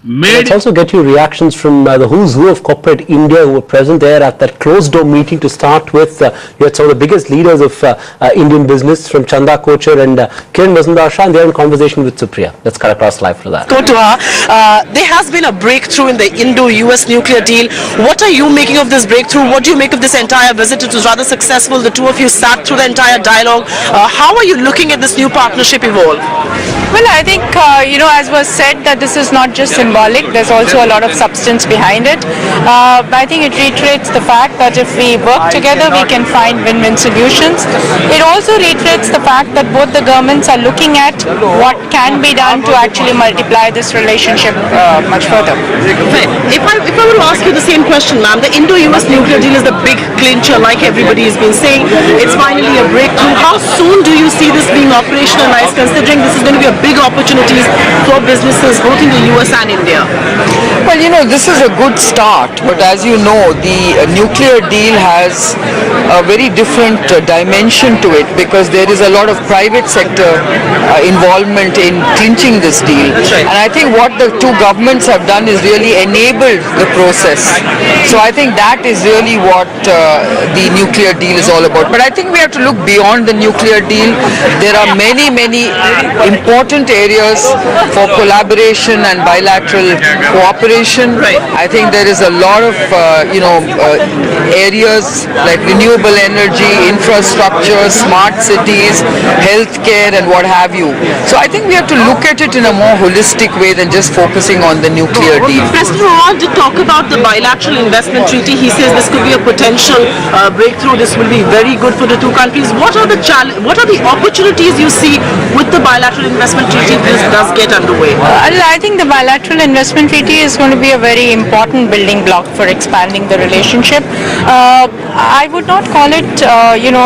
Let's also get your reactions from the who's who of corporate India who were present there at that closed-door meeting to start with. You had some of the biggest leaders of Indian business from Chanda Kochar and Kiran Mazumdar-Shaw, and they're in conversation with Supriya. Let's cut across live for that. Go to her. There has been a breakthrough in the Indo-US nuclear deal. What are you making of this breakthrough? What do you make of this entire visit? It was rather successful. The two of you sat through the entire dialogue. How are you looking at this new partnership evolve? Well, I think, as was said, that this is not just symbolic. There's also a lot of substance behind it. I think it reiterates the fact that if we work together, we can find win-win solutions. It also reiterates the fact that both the governments are looking at what can be done to actually multiply this relationship much further. If I were to ask you the same question, ma'am, the Indo-US nuclear deal is the big clincher, like everybody has been saying. It's finally a breakthrough. How soon do you see this being operationalized, considering this is going to be a big opportunities for businesses both in the US and India? Well, this is a good start, but as you know, the nuclear deal has a very different dimension to it, because there is a lot of private sector involvement in clinching this deal. Right. And I think what the two governments have done is really enabled the process. So I think that is really what the nuclear deal is all about. But I think we have to look beyond the nuclear deal. There are many, many important areas for collaboration and bilateral cooperation. Right. I think there is a lot of areas like renewable energy, infrastructure, smart cities, healthcare, and what have you. So I think we have to look at it in a more holistic way than just focusing on the nuclear deal. President Ron did talk about the bilateral investment treaty. He says this could be a potential breakthrough. This will be very good for the two countries. What are the opportunities you see with the bilateral investment treaty if this does get underway? I think the bilateral investment treaty is going to be a very important building block for expanding the relationship. I would not call it,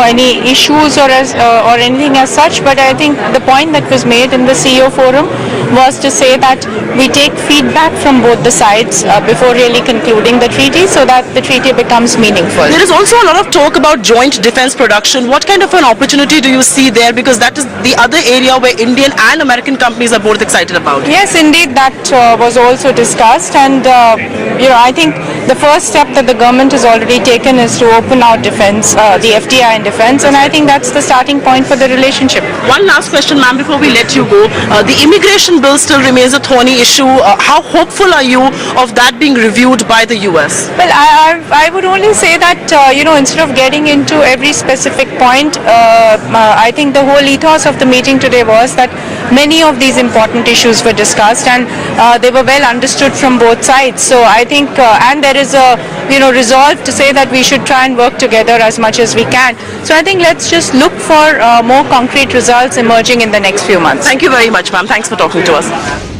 any issues or anything as such, but I think the point that was made in the CEO forum was to say that we take feedback from both the sides before really concluding the treaty, so that the treaty becomes meaningful. There is also a lot of talk about joint defense production. What kind of an opportunity do you see there? Because that is the other area where Indian and American companies are both excited about. Yes, indeed, that was also discussed, and I think the first step that the government has already taken is to open out defense, the FDI in defense, and I think that's the starting point for the relationship. One last question, ma'am, before we let you go. The immigration bill still remains a thorny issue. How hopeful are you of that being reviewed by the US? Well, I would only say that, instead of getting into every specific point, I think the whole ethos of the meeting today was that many of these important issues were discussed, and they were well understood from both sides. So I think, and there is a, resolve to say that we should try and work together as much as we can. So I think let's just look for more concrete results emerging in the next few months. Thank you very much, ma'am. Thanks for talking to us.